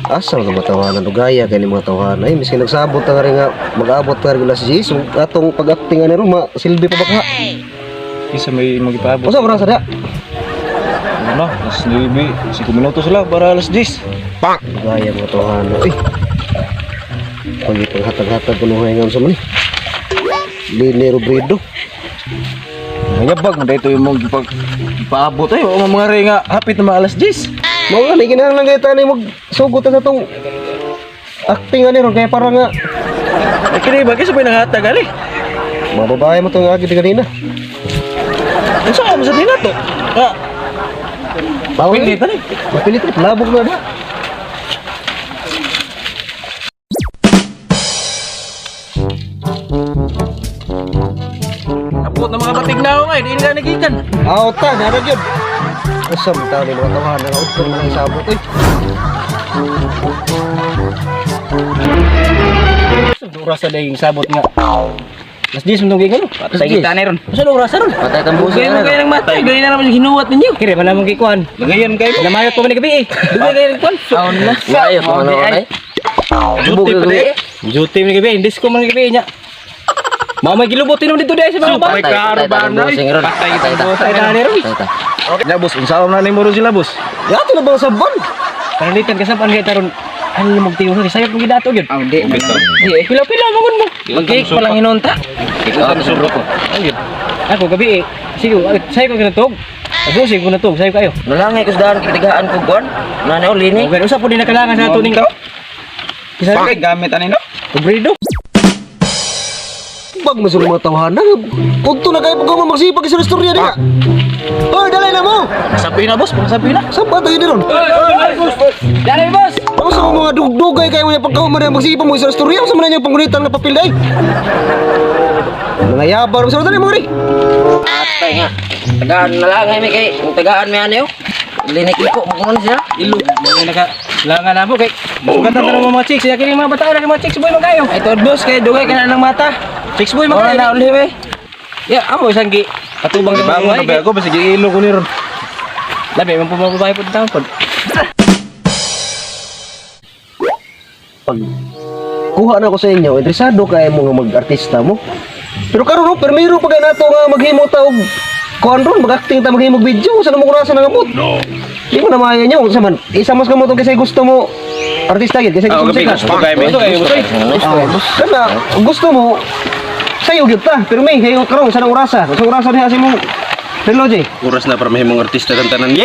Asal ka matawanan o gaya kay ni mga tawanan. Ay, miskin nagsabot na rin nga mag-abot ka rin si Jesus. Atong pag-acting nga nero, silbi pa baka. Isa may magipabot. Masa orang sada? Ano na, alas 9, 5 minutos lang para alas 10. Gaya mga tawanan. Ay, pagi paghatag-hatag ko nung hingan sa mani. Linero Bredo. Mayabag na dito yung mga ipaabot ay o mga rin nga hapit na mga alas 10. Mau nga, kinahanglan kayo tayo mag-sugot na sa itong acting nga nero. Kaya parang nga, Ay kini ba kasi may nangatag ali. mga babae mo itong agit kanina. Ang saan mo sa dina to? Ah, Bawal Pilit eh. na rin. Mapilit rin, labog na na. abot na mga batig na ako nga, hindi nila nagikan. Auta, narag yun. Asam, tao ni mga tawahan na utong mga isabot eh. Urasa na yung sabot nga. Alas 10 mo nung gano'n. Sa kita na ron. Saan urasa ron? Patay kang buso Gaya mo kayo ng matay. Gaya na naman yung hinuwat ninyo. Kira pa naman kikuan. Lagayan kayo. Namayot pa man gabi eh. Dugay kayo ng kuan. Aon na. Ayos mo na ay. Duty pa di. Duty man gabi. Hindi ko man gabi niya. Mamay gilubutin mo dito dahil sa mga ba? Patay kang busing ron. Patay na ni ron. Ya bos, unsa na ni muro sila bos? Yato na bang sabon? Panalitan ka sa panggay taron. Ano yung magtiyo sa sayop mo gidato gyud? Hindi. Di pila-pila mangon mo. Magkik pa lang hinunta. Ikaw ang subro ko. Ayun. Ako gabi eh. Sige, sayo ko kinatog. Ako sige ko natog, sayo kayo. Nalangay ko sa daan kitigaan ko buwan. Nanay lini. Okay, usap po din na kailangan sa tuning ka. Isa Bakit gamit ano no? Kubrido. Pag masulong mga tawahan na, punto na kayo pag magsipag sa restorya niya. Hoy, dalay na mo! Sabi na boss, sabi na. Saan ba tayo din ron? Dali boss. Ano sa mga dugdugay kayo yung pagkaman na magsipag mo sa restorya? Sa man yung pangunitan na papel day? Mga yabar, masulong tayo mga rin. Atay nga. Tagaan nalangay may kay. Tagaan may ano yun. Linik ko. Magkunan siya. Ilo, mga naka langan na mo kay. Sugatan na mga chicks, yakin yung mga bata na mga chicks boy magayo. Ay tod boss kay dugay kana ng mata. Chicks boy magayo. Na uli we. Ya, amo isang gi patubang ka Bangon na ba ako basta gi ilo ko ni ron. Labi man pumababahay po dito pod. Pag kuha na ako sa inyo, interesado kayo mga mag-artista mo. Pero karon no, permiro pag nato nga maghimo ta og kuan ron, mag-acting ta maghimo og video, sa mo kurasa na gamot. No. Di mo na maya nyo, sa man, isa mas gamot kasi gusto mo artista gid, kasi gusto mo sikat. Kana, gusto mo sayo gyud ta, pero may kayo karon sa nang orasa, sa orasa diha sa mo. Hello, Jay. Oras na para mahimong artista kan tanan.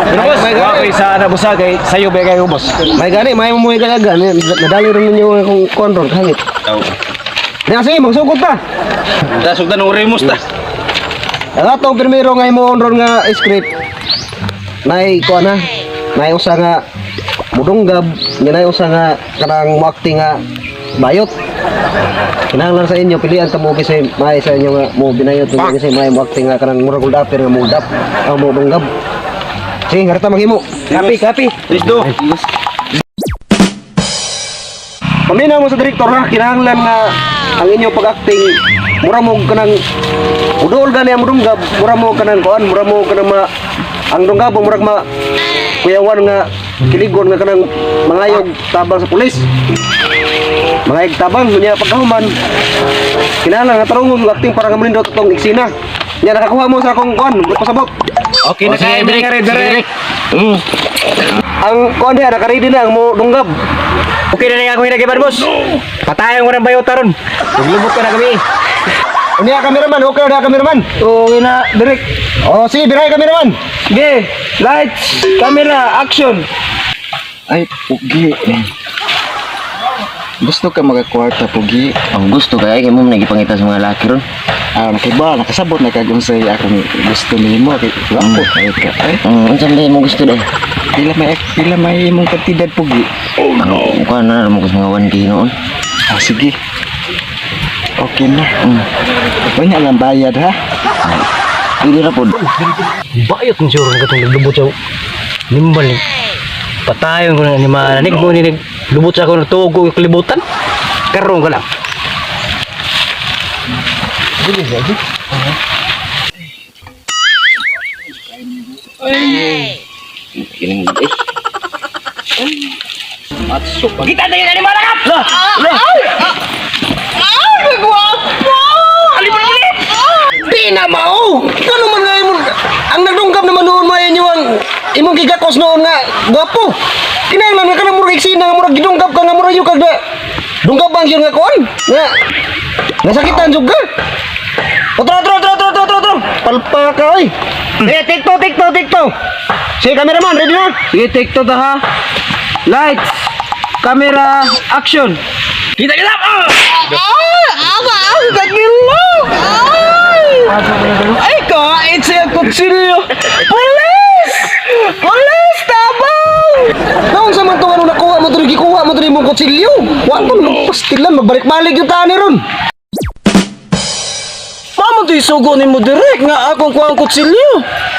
Pero boss, okay sa ana busa kay sayo ba kayo boss. May gani, may mo kagagan, nadali rin ninyo akong kuan ron, hangit. Aw. Diha sige, magsugod ta. Dasog ta ng Remus ta. Ang atong primero nga imo ron nga script. Nay ko na. Nay usa nga mudunggab, nay usa nga kanang mo-acting nga bayot. Kinahanglan sa inyo pilian ta mo kasi may sa inyo nga mo binayot mo kasi may mo-acting nga kanang murag uldaper nga mudap ang mudunggab. Sige, harta maghimo. Kapi. Please do. Paminaw mo sa direktor ha, kinahanglan nga ang inyong pag-acting mura mo kanang udol gani ang mudunggab, mura mo kanang kuan, mura mo kanang ang dunggab murag kuyawan nga kiligon nga kanang mangayog tabang sa pulis. Mangayog tabang niya pagkahuman. Kinahanglan nga tarungon acting para nga mulindot tong eksena. Nya nakakuha mo sa akong kuan, pasabot. Okay na kay direk. Ang kuan diha naka-ready na ang mudunggab. Okay na nga ako hinagiban boss. Patayon ko ng bayota ron. Naglubot ka na kami. Unya cameraman, okay na cameraman. Okay na direk. Oh, sige, biray cameraman. Okay, lights, camera, action. Ay, pugi. Gusto ka magkakwarta, pugi. Ang gusto kay mo nagipangita sa mga laki ron. Nakiba, nakasabot na kagong sa akong gusto nimo kay wapo kay ka. Ay, Unsa man mo gusto dai? pila may imong kantidad pugi. Ano ko na mo gusto nga 1K noon. Sige. Okay na. Wala lang bayad ha. Pwede ra pod. Bayot ng sure katong naglubot sa nimbal. Patayon ko na ni Manik mo ni naglubot sa ako ng tugo yung kalibutan. Karon ko lang. Kining eh. Matsuk. Kita na yun, ani malakap! Lah! Di na mao. Kano man nga imong ang nagdungkap naman noon mo inyo ang imong gigakos noon nga gwapo. Kinahanglan nga kana murag eksena nga murag gidungkap ka nga murag yung kagda. Dungkap bang siya nga kuan? Nga nasakitan jud ka. Otro. Palpa ka oy. TikTok. Sige cameraman, ready na? Sige, take to ta ha. Lights, camera, action. Kita! Ay kain siya kutsilyo. Police! Tabang! Naon sa man itong ano nakuha mo dito, gikuha mo dito mong kutsilyo. Wa to magpastilan, magbalik-balik yung tani ron. Mamo to isugo ni mo direk nga akong kuha ang kutsilyo.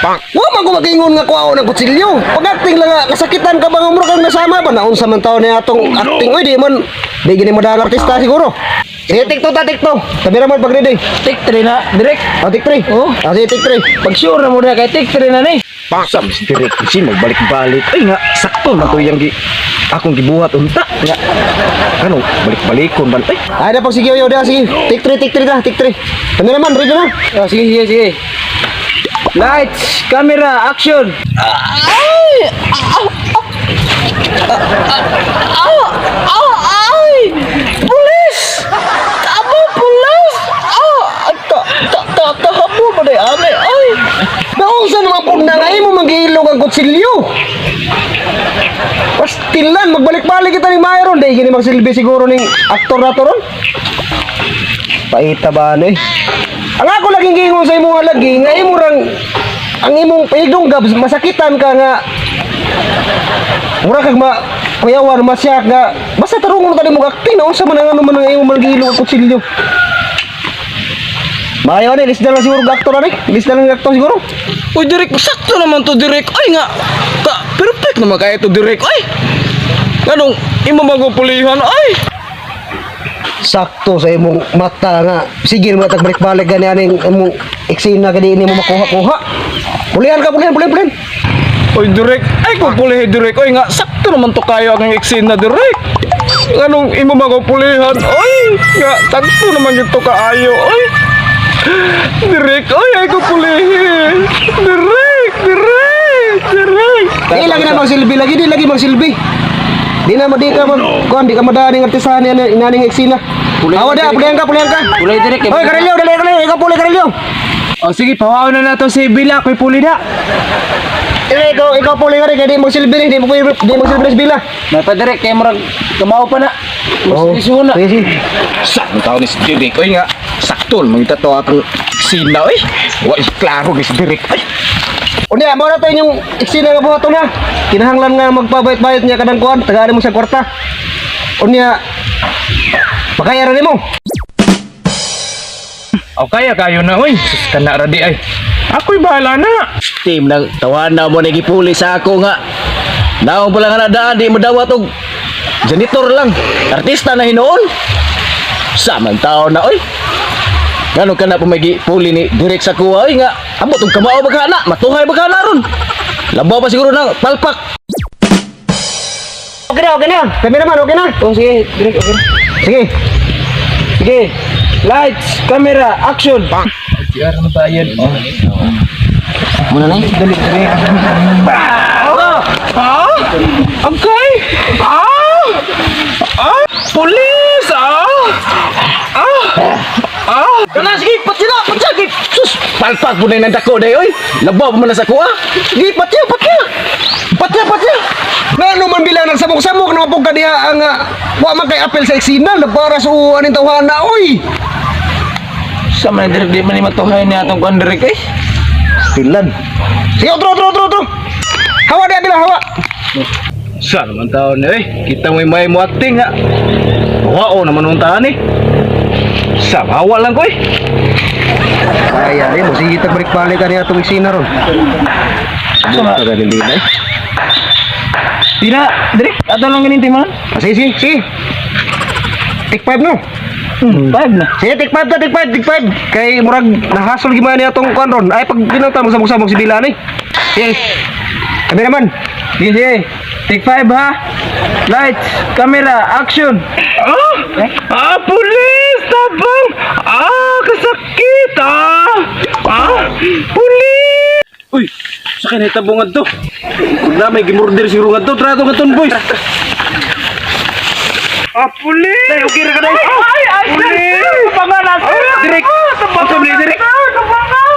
Wa man ko mag-ingon nga kuha ako ng kutsilyo. Pag-acting lang nga, nasakitan ka ba nga mura kang nasama ba? Naon sa man taon na atong acting. Uy, di gini mo dahil artista siguro. Sige, tikto. Kamera mo pag-ready. Take 3 na, direk. Take 3. Oh. Sige, take 3. Pag sure na mo na kay take 3 na ni. Sa Miss Direk, si magbalik-balik. Ay nga, sakto na to yung akong gibuhat unta. Nga, ano, balik-balikon ba? Ay, Ay, na pag sige, yo, sige. Take 3 na, take 3. Kameraman, ready na. Oh, sige. Lights, camera, action. Pulis! Tabo, pulis! Tahabo ba na ame? Ay! Naunsa naman po na nga mo mag-iilog ang kutsilyo. Pastilan, magbalik-balik kita ni Mayron. Dahil gini magsilbi siguro ng aktor na to ron. Paita ba ano eh? Ang ako laging gingon sa imo nga lagi, nga imo rang ang imong paigdunggab masakitan ka nga mura kag kuyawan masyak nga basta tarungon tadi mo acting na unsa man ang ano man ang imong magilong ang kutsilyo. Mayo ni list na lang siguro aktor ani, list na lang aktor siguro. Uy, direk, sakto naman to direk. Ay nga, perfect naman kaya to direk. Ay, ganong imo magupulihan. Ay, Sakto sa imong mata nga sige mo tag balik-balik gani aning imong eksena gani ini mo makuha-kuha. Pulihan. Oy, direk, ay kung pulihin direk. Oy nga, sakto naman to kayo ang eksena direk. Ganong imo magupulihan. Oy, nga, sakto naman yung to kaayo. Oy, direk, oy, ay ko pulihin. Direk. Di lagi na magsilbi lagi, di lagi magsilbi. Di na di ka kon di ka madaling artisan yan inaning eksena. Awa da, pulihan ka. Pulay direk. Hoy, Karelyo, dali, ikaw puli Karelyo. O sige, pawaw na nato si Bila. Ko'y puli na. Ikaw puli ka rin, kaya di magsilbi rin, di magsilbi rin sa bila. May pa direk, kaya marag kamaw pa na. Magsilisuhon na. Sige. Sakto tao ni si Direk. Ay nga, sakto. Mangita to akong sina. Ay, wala klaro ni si Direk. Ay, Unya, mo na to yung eksena nga buhaton na. Kinahanglan nga magpabayat-bayat niya kadang kuan, tagarin mo sa kwarta. Unya, pakayaran mo. o kaya kayo na. Uy, sus ka na radi ay. Ako'y bahala na. Team nang tawan na mo nagipuli sa ako nga. Naong pala nga nadaan, di mo dawat og janitor lang. Artista na hinoon. Samang tao na, oy. Ngano ka na pumagi puli ni direk sa kuha, oy nga. Abot og kamao bagana, matuhay bagana ron. Labaw pa siguro ng palpak. Okay na. Kameraman, okay na. Oh, sige, direk, okay. Sige. Sige. Lights, camera, action. Siya naman tayo. Muna na eh. Okay. Police. Kana sige, patila. Sus, palpak po na yung nandako day, oy. Labaw pa man na sa kuha. Sige, patya. Ngano man bilang nagsamok-samok na mapog kaniya ang wa man kay apel sa eksena, nagpara sa aning tawhana, oy. Sa man direk di man ni matuhay ni atong kuan direk, eh. Pilan. Sige, otro. Hawa dia bilang hawa. Siya naman tao na kita may mo acting nga. Wow naman untahan Sa bawa lang ko Ay, mo sige tagbalik-balik kaniya atong eksena ron. Sama ka nililay. Tira, direk, ato lang ganin timan. Sige. Take 5 no. 5 na. Sige, take 5. Kay murag nahasol gimana niya atong kuan ron. Ay pag ginawta mo sabog-sabog si Bila ni. Sige. Kameraman. Sige, take 5 ha. Lights, camera, action. Pulis! Tabang! Kasakit pulis! Uy, sa kanya tabungan to. Na may gimurder si Rungan to. Trato nga ton, boys. Pulis! Day, okay ra ka, day. Pulis! Tabangan ako! Direk. Ako beli direk.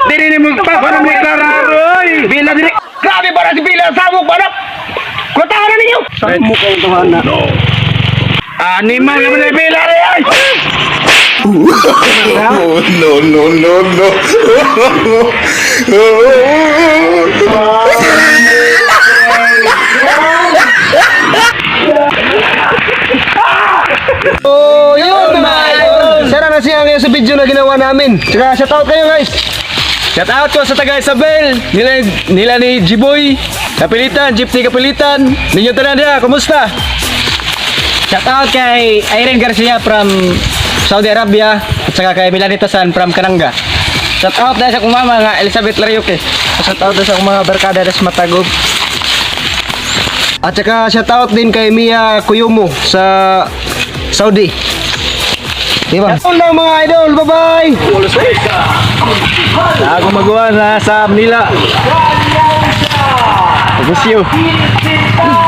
Diri ni mo pa para may karoy. Bila direk. Grabe para si Bila sabog banak. Kotahan ninyo. Sabog ka ang tahanan. Animal naman na Bila rin ay! Oh, yun mga idol. Sana na siya ngayon sa video na ginawa namin. Saka shout out kayo guys. Shout out ko sa taga Isabel, nila ni Jiboy, Kapilitan, Jeepney Kapilitan, ninyo tanan dia, kumusta? Shout out kay Irene Garcia from Saudi Arabia at saka kay Milanita San from Kananga. Shout out dahil sa akong mama nga Elizabeth Larioque. Shout out sa akong mga barkada das Matagog. At saka shout out din kay Mia Kuyumo sa Saudi. Diba? Shout out lang mga idol. Bye-bye. Ako magawa na sa Manila. Thank you.